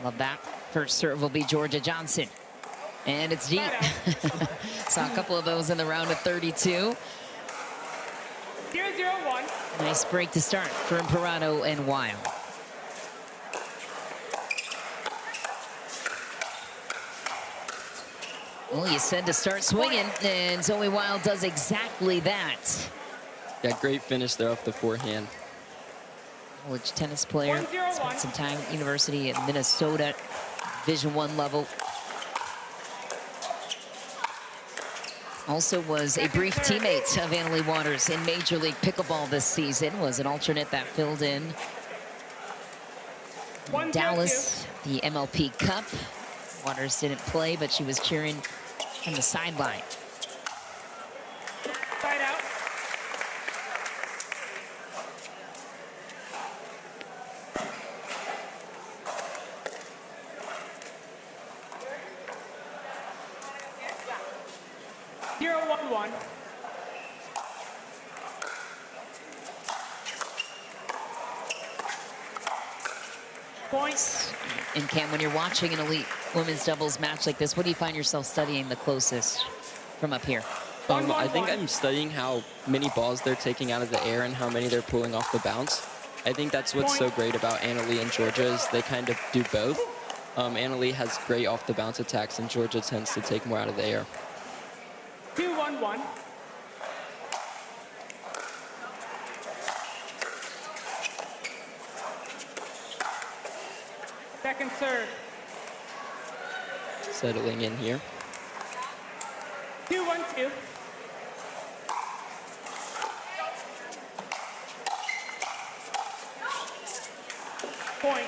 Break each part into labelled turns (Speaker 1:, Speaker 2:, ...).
Speaker 1: Love that. First serve will be Jorja Johnson. And it's deep. Saw a couple of those in the round of 32.
Speaker 2: 0-0-1.
Speaker 1: Nice break to start for Imparato and Weil. Well, you said to start swinging, and Zoey Weil does exactly that.
Speaker 3: Yeah, great finish there off the forehand.
Speaker 1: College tennis player, spent some time at university at Minnesota, Division I level. Also was a brief teammate of Leigh Waters in Major League Pickleball this season. Was an alternate that filled in Dallas, the MLP Cup. Waters didn't play, but she was cheering on the sideline.
Speaker 2: Side out. One. Points.
Speaker 1: And Cam, when you're watching an elite women's doubles match like this, what do you find yourself studying the closest from up here?
Speaker 3: I think I'm studying how many balls they're taking out of the air and how many they're pulling off the bounce. I think that's what's so great about Leigh and Jorja is they kind of do both. Leigh has great off the bounce attacks and Jorja tends to take more out of the air.
Speaker 2: 2-1-1. Second serve.
Speaker 3: Settling in here.
Speaker 2: 2-1-2. Point.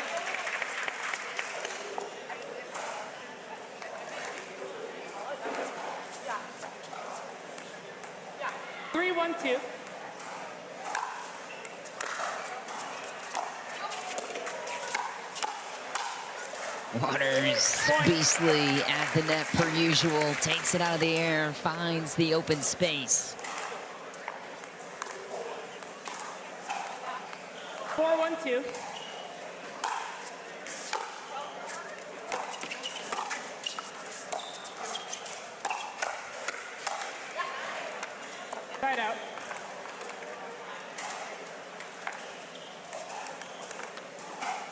Speaker 2: 3-1-2.
Speaker 1: Waters, beastly at the net per usual, takes it out of the air, finds the open space.
Speaker 2: 4-1-2. Side out.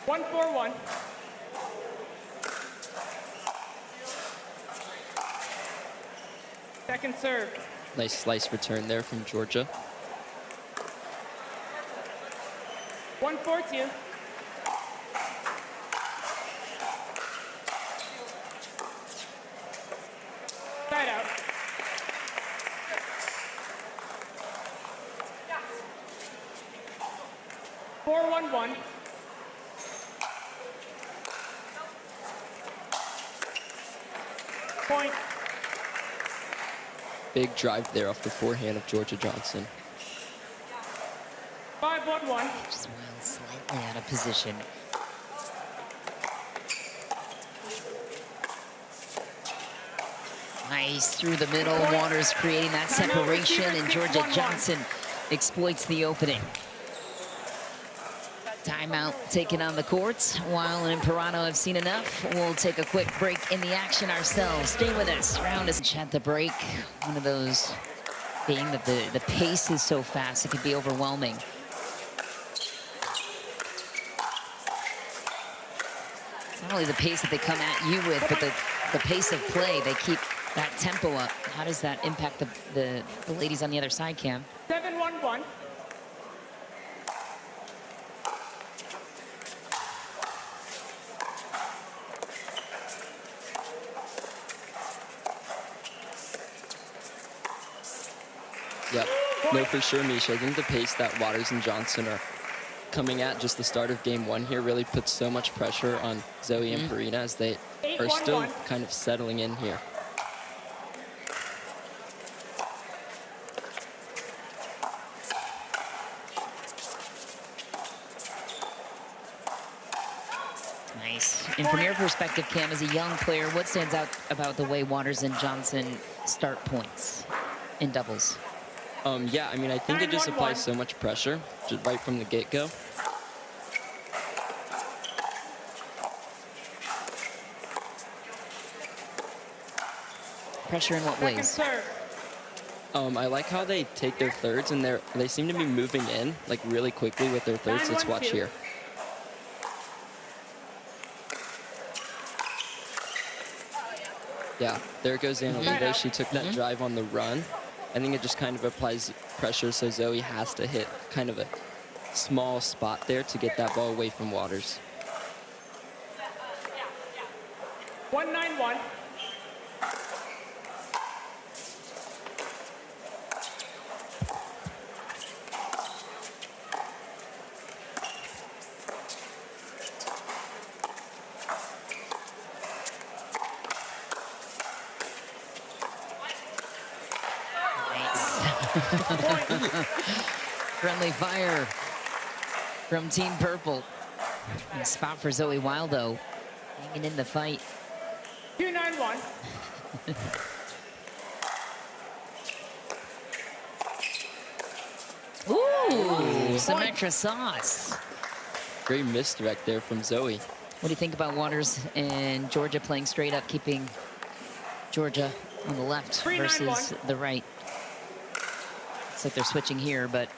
Speaker 2: One, 4-1. Second serve.
Speaker 3: Nice slice return there from Jorja.
Speaker 2: 1-4-2. Side out. Four, 1-1. Point.
Speaker 3: Big drive there off the forehand of Jorja Johnson.
Speaker 2: 5-1-1.
Speaker 1: Just Weil slightly out of position. Nice through the middle. Waters creating that separation, and Jorja Johnson exploits the opening. Timeout taken on the courts. Weil and Imparato have seen enough. We'll take a quick break in the action ourselves. Stay with us. Round is at the break. One of those being that the pace is so fast, it can be overwhelming. It's not only the pace that they come at you with, but the pace of play. They keep that tempo up. How does that impact the ladies on the other side, Cam?
Speaker 2: 7-1-1.
Speaker 3: Yep. No, for sure, Misha. I think the pace that Waters and Johnson are coming at just the start of game one here really puts so much pressure on Zoey and Pierina as they are still kind of settling in here.
Speaker 1: Nice. And from your perspective, Cam, as a young player, what stands out about the way Waters and Johnson start points in doubles?
Speaker 3: Yeah, I mean, I think it just applies so much pressure just right from the get-go.
Speaker 1: Pressure in what
Speaker 2: Second
Speaker 1: ways?
Speaker 2: serve.
Speaker 3: I like how they take their thirds and they seem to be moving in like really quickly with their thirds. Let's watch
Speaker 2: 9-1-2.
Speaker 3: here. Yeah, there goes Anna Leigh. She took that drive on the run. I think it just kind of applies pressure, so Zoey has to hit kind of a small spot there to get that ball away from Waters.
Speaker 2: 1-9-1.
Speaker 1: Friendly fire from Team Purple. And spot for Zoey Weil, though, hanging in the fight.
Speaker 2: 2-9-1.
Speaker 1: Ooh, some extra sauce.
Speaker 3: Great misdirect there from Zoey.
Speaker 1: What do you think about Waters and Jorja playing straight up, keeping Jorja on the left
Speaker 2: 3-9-1.
Speaker 1: versus the right? Looks like they're switching here, but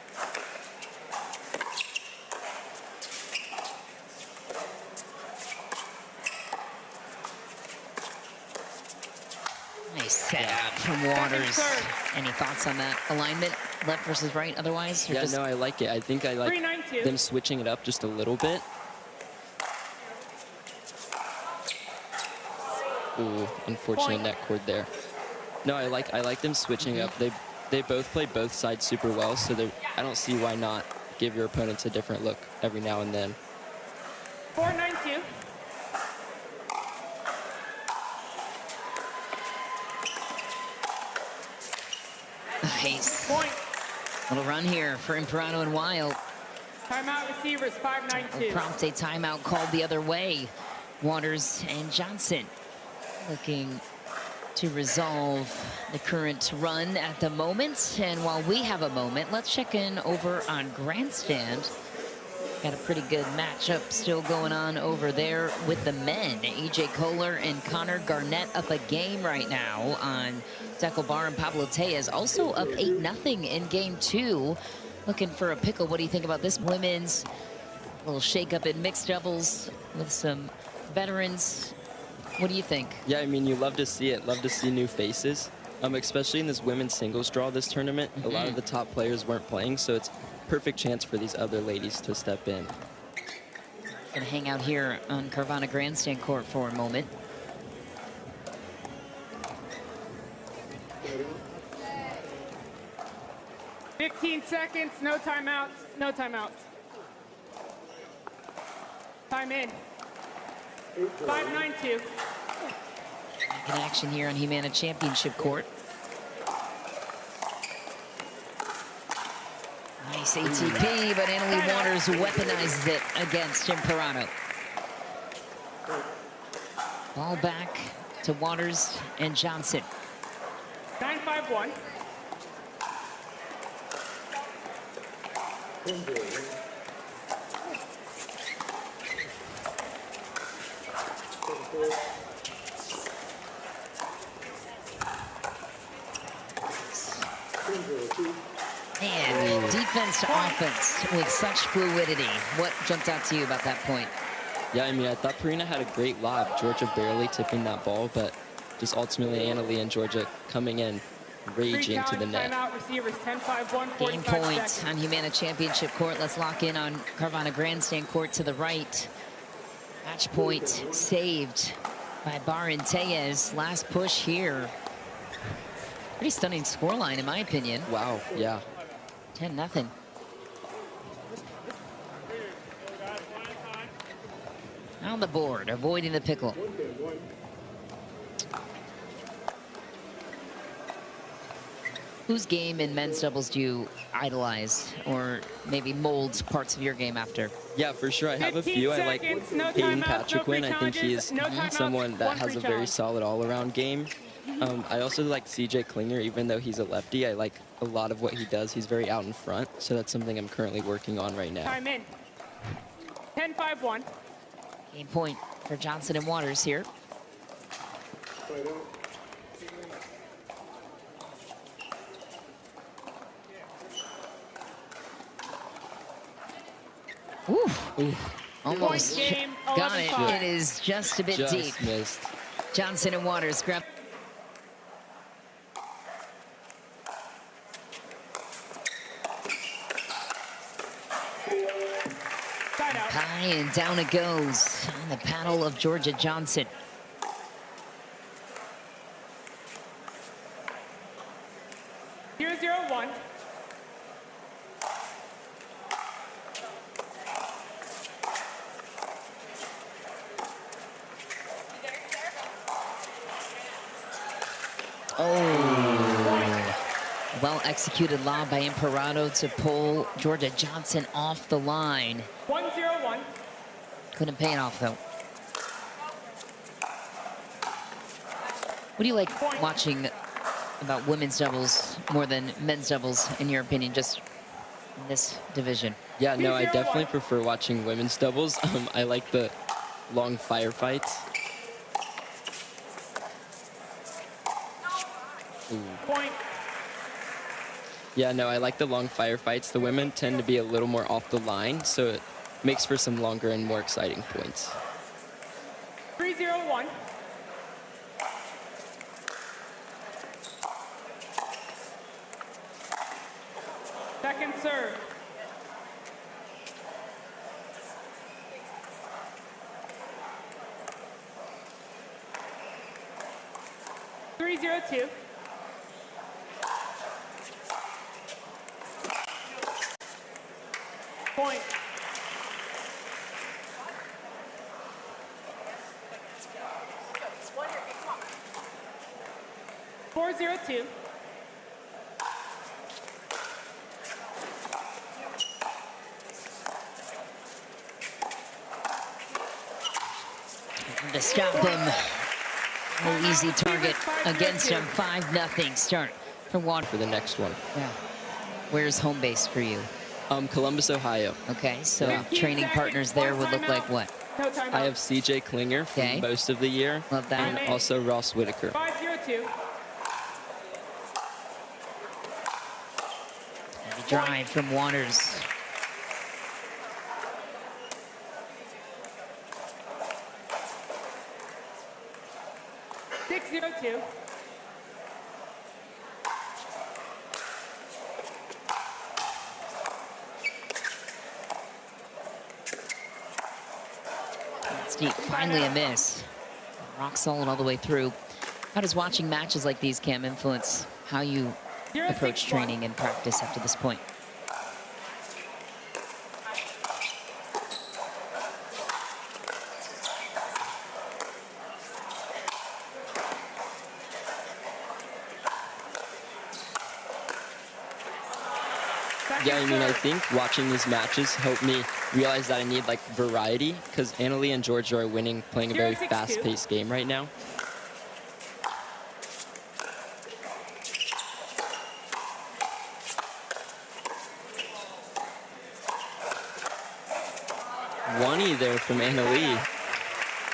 Speaker 1: nice setup from Waters. Any thoughts on that alignment, left versus right otherwise? Or
Speaker 3: Yeah,
Speaker 1: just...
Speaker 3: no, I like it. I think I like
Speaker 2: 3-9-2.
Speaker 3: them switching it up just a little bit. Ooh, unfortunate
Speaker 2: Point.
Speaker 3: net cord there. No, I like them switching up. They both play both sides super well, so I don't see why not give your opponents a different look every now and then.
Speaker 2: 4-9-2.
Speaker 1: Nice.
Speaker 2: Point.
Speaker 1: Little run here for Imparato and Weil.
Speaker 2: Timeout receivers 5-9-2.
Speaker 1: Prompt a timeout called the other way. Waters and Johnson looking to resolve the current run at the moment. And while we have a moment, let's check in over on Grandstand. Got a pretty good matchup still going on over there with the men. EJ Kohler and Connor Garnett up a game right now on Dekel Bar and Pablo Tellez. Also up 8-0 in game 2. Looking for a pickle. What do you think about this women's little shake-up in mixed doubles with some veterans? What do you think?
Speaker 3: Yeah, I mean, you love to see it. Love to see new faces, especially in this women's singles draw this tournament. A lot of the top players weren't playing, so it's perfect chance for these other ladies to step in.
Speaker 1: Gonna hang out here on Carvana Grandstand Court for a moment.
Speaker 2: $15 seconds, no timeouts, no timeouts. Time in. 5-9-2.
Speaker 1: In action here on Humana Championship Court. Nice ATP, but Anna Leigh Waters weaponizes it against Imparato. Ball back to Waters and Johnson.
Speaker 2: 9-5-1.
Speaker 1: And defense to offense with such fluidity. What jumped out to you about that point?
Speaker 3: Yeah, I mean, I thought Pierina had a great lob. Jorja barely tipping that ball, but just ultimately Anna Leigh and Jorja coming in, raging to the net.
Speaker 2: Timeout receivers 10-5-1.
Speaker 1: Game
Speaker 2: 45
Speaker 1: point
Speaker 2: seconds.
Speaker 1: on Humana Championship Court. Let's lock in on Carvana Grandstand Court to the right. Match point saved by Bar and Tellez. Last push here. Pretty stunning scoreline, in my opinion.
Speaker 3: Wow, yeah.
Speaker 1: 10-0. On the board, avoiding the pickle. Whose game in men's doubles do you idolize, or maybe mold parts of your game after?
Speaker 3: Yeah, for sure. I have a
Speaker 2: 15
Speaker 3: few. I like
Speaker 2: seconds, no
Speaker 3: Hayden
Speaker 2: timeouts,
Speaker 3: Patrick
Speaker 2: no
Speaker 3: win.
Speaker 2: free
Speaker 3: I think
Speaker 2: challenges,
Speaker 3: he's
Speaker 2: no timeouts,
Speaker 3: someone that
Speaker 2: one
Speaker 3: has
Speaker 2: free
Speaker 3: a very
Speaker 2: challenge.
Speaker 3: solid all-around game. I also like CJ Klinger, even though he's a lefty. I like a lot of what he does. He's very out in front, so that's something I'm currently working on right now.
Speaker 2: Time in. 10-5-1.
Speaker 1: Game point for Johnson and Waters here. Almost
Speaker 2: game,
Speaker 1: got it.
Speaker 2: 11-5.
Speaker 1: It is just a bit
Speaker 3: Just
Speaker 1: deep.
Speaker 3: missed.
Speaker 1: Johnson and Waters grab.
Speaker 2: Side out.
Speaker 1: High and down it goes on the paddle of Jorja Johnson.
Speaker 2: Zero, zero, one.
Speaker 1: Oh. Well executed lob by Imparato to pull Jorja Johnson off the line.
Speaker 2: 1-0-1.
Speaker 1: Couldn't pay it off though. What do you like watching about women's doubles more than men's doubles, in your opinion, just in this division?
Speaker 3: Yeah, no, I definitely prefer watching women's doubles. I like the long firefights.
Speaker 2: Point.
Speaker 3: Yeah, no, I like the long firefights. The women tend to be a little more off the line, so it makes for some longer and more exciting points.
Speaker 2: 3-0-1. Second serve. Three, zero, two. Point. Four, zero, two.
Speaker 1: To stop him. No easy target against him. 5-0 start for Water.
Speaker 3: For the next one.
Speaker 1: Yeah. Where's home base for you?
Speaker 3: Columbus, Ohio.
Speaker 1: Okay, so
Speaker 2: 15
Speaker 1: training
Speaker 2: seconds,
Speaker 1: partners there would look
Speaker 2: timeout.
Speaker 1: like what?
Speaker 2: No timeout.
Speaker 3: I have CJ Klinger for
Speaker 1: Okay.
Speaker 3: most of the year.
Speaker 1: Love that.
Speaker 3: And also Ross Whitaker.
Speaker 2: 5-0-2.
Speaker 1: Heavy drive from Waters.
Speaker 2: Six, zero, two.
Speaker 1: That's deep. Finally a miss. Rock solid all the way through. How does watching matches like these, Cam, influence how you approach training and practice up to this point?
Speaker 3: Yeah, I mean, I think watching these matches helped me realize that I need, like, variety, because Leigh and Jorja are winning, playing a very
Speaker 2: 0-6-2.
Speaker 3: fast-paced game right now. One-y there from Leigh.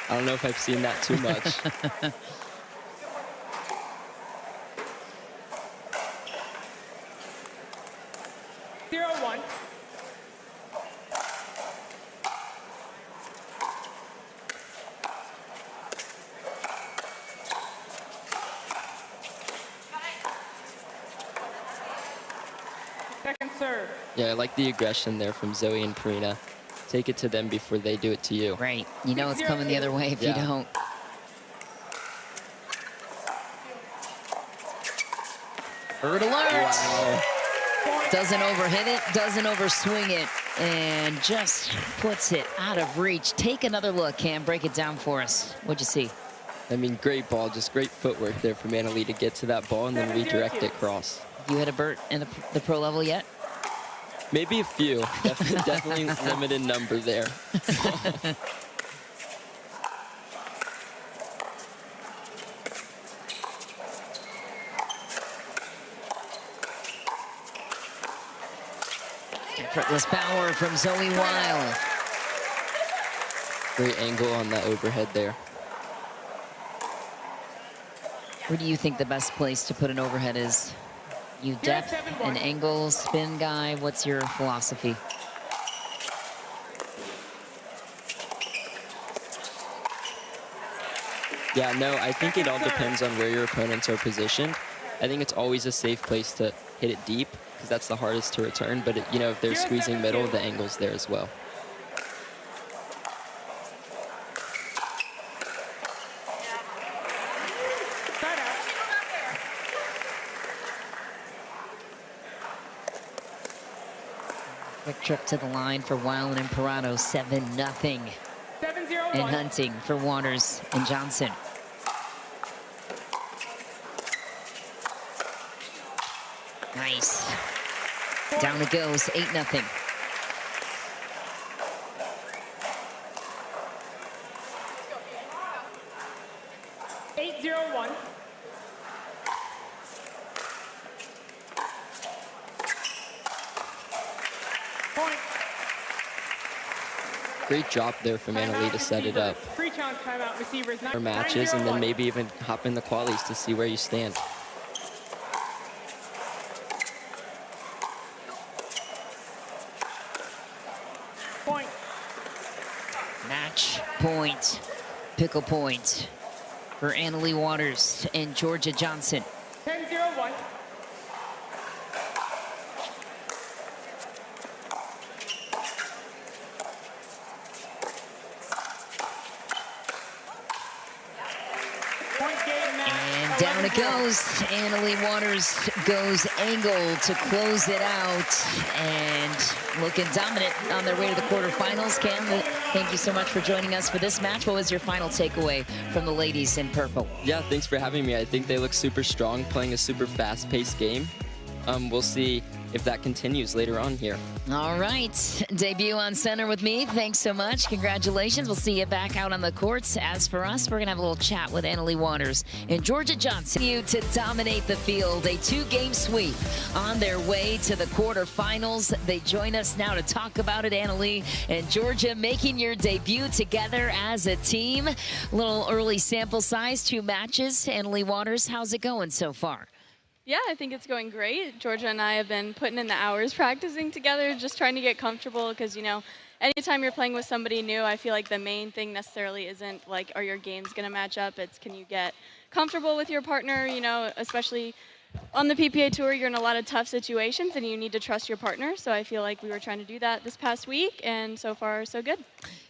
Speaker 3: I don't know if I've seen that too much.
Speaker 2: 0-1. Second serve.
Speaker 3: Yeah, I like the aggression there from Zoey and Pierina. Take it to them before they do it to you.
Speaker 1: Right. You know it's coming the other way if you
Speaker 3: Yeah.
Speaker 1: don't. Bird alert.
Speaker 3: Wow.
Speaker 1: Doesn't overhit it, doesn't overswing it, and just puts it out of reach. Take another look, Cam. Break it down for us. What'd you see?
Speaker 3: I mean, great ball, just great footwork there from Leigh to get to that ball and then redirect it cross.
Speaker 1: You hit a Burt in the pro level yet?
Speaker 3: Maybe a few. Definitely limited number there.
Speaker 1: Effortless power from Zoey Weil.
Speaker 3: Great angle on that overhead there.
Speaker 1: Where do you think the best place to put an overhead is? You depth, an angle, spin guy? What's your philosophy?
Speaker 3: Yeah, no, I think it all depends on where your opponents are positioned. I think it's always a safe place to hit it deep because that's the hardest to return. But, you know, if they're squeezing middle, the angle's there as well.
Speaker 1: Quick trip to the line for Weil and Imparato, 7-0 in hunting for Waters and Johnson. Nice. Down it goes, 8-0.
Speaker 3: Great job there from Leigh to set it up. For matches, and then maybe even hop in the qualies to see where you stand.
Speaker 2: Point.
Speaker 1: Match point, pickle point for Leigh Waters and Jorja Johnson.
Speaker 2: 10-0-1.
Speaker 1: And down it goes. Leigh Waters goes angle to close it out. And looking dominant on their way to the quarterfinals. Cam, thank you so much for joining us for this match. What was your final takeaway from the ladies in purple?
Speaker 3: Yeah, thanks for having me. I think they look super strong, playing a super fast-paced game. We'll see if that continues later on here.
Speaker 1: All right, debut on center with me. Thanks so much. Congratulations. We'll see you back out on the courts. As for us, we're going to have a little chat with Leigh Waters and Jorja Johnson. You to dominate the field. A two-game sweep on their way to the quarterfinals. They join us now to talk about it. Leigh and Jorja making your debut together as a team. A little early sample size, 2 matches. Leigh Waters, how's it going so far?
Speaker 4: Yeah, I think it's going great. Jorja and I have been putting in the hours practicing together, just trying to get comfortable because, you know, anytime you're playing with somebody new, I feel like the main thing necessarily isn't like, are your games going to match up? It's can you get comfortable with your partner, you know, especially on the PPA Tour, you're in a lot of tough situations and you need to trust your partner. So I feel like we were trying to do that this past week, and so far, so good.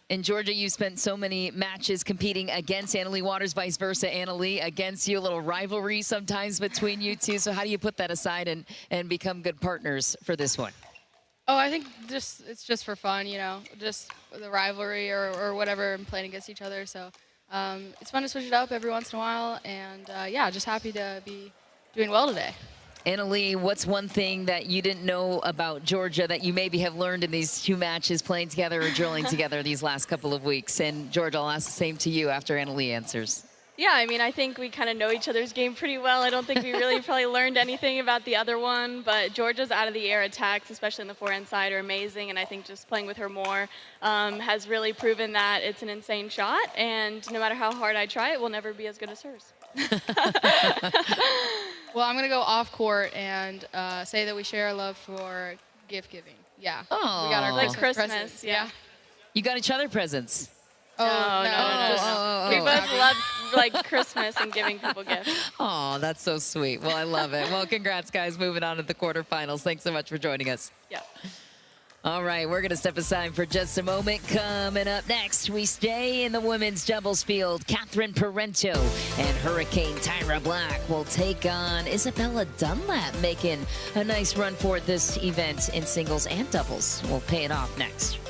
Speaker 1: And Jorja, you spent so many matches competing against Leigh Waters, vice versa, Leigh against you. A little rivalry sometimes between you two. So how do you put that aside and become good partners for this one?
Speaker 5: Oh, I think it's just for fun, you know, just the rivalry or whatever, and playing against each other. So it's fun to switch it up every once in a while. And yeah, just happy to be doing well today.
Speaker 1: Leigh, what's one thing that you didn't know about Jorja that you maybe have learned in these 2 matches playing together or drilling together these last couple of weeks? And Jorja, I'll ask the same to you after Leigh answers.
Speaker 4: Yeah, I mean, I think we kind of know each other's game pretty well. I don't think we really probably learned anything about the other one, but Jorja's out of the air attacks, especially in the forehand side, are amazing, and I think just playing with her more has really proven that it's an insane shot, and no matter how hard I try, it will never be as good as hers.
Speaker 5: Well, I'm going to go off court and say that we share a love for gift giving. Yeah.
Speaker 1: Oh.
Speaker 5: We got our
Speaker 4: like Christmas,
Speaker 5: presents.
Speaker 4: yeah.
Speaker 1: You got each other presents?
Speaker 4: No. We both love like Christmas and giving people gifts.
Speaker 1: Oh, that's so sweet. Well, I love it. Well, congrats, guys. Moving on to the quarterfinals. Thanks so much for joining us.
Speaker 4: Yeah.
Speaker 1: All right, we're going to step aside for just a moment. Coming up next, we stay in the women's doubles field. Catherine Parento and Hurricane Tyra Black will take on Isabella Dunlap, making a nice run for this event in singles and doubles. We'll pay it off next.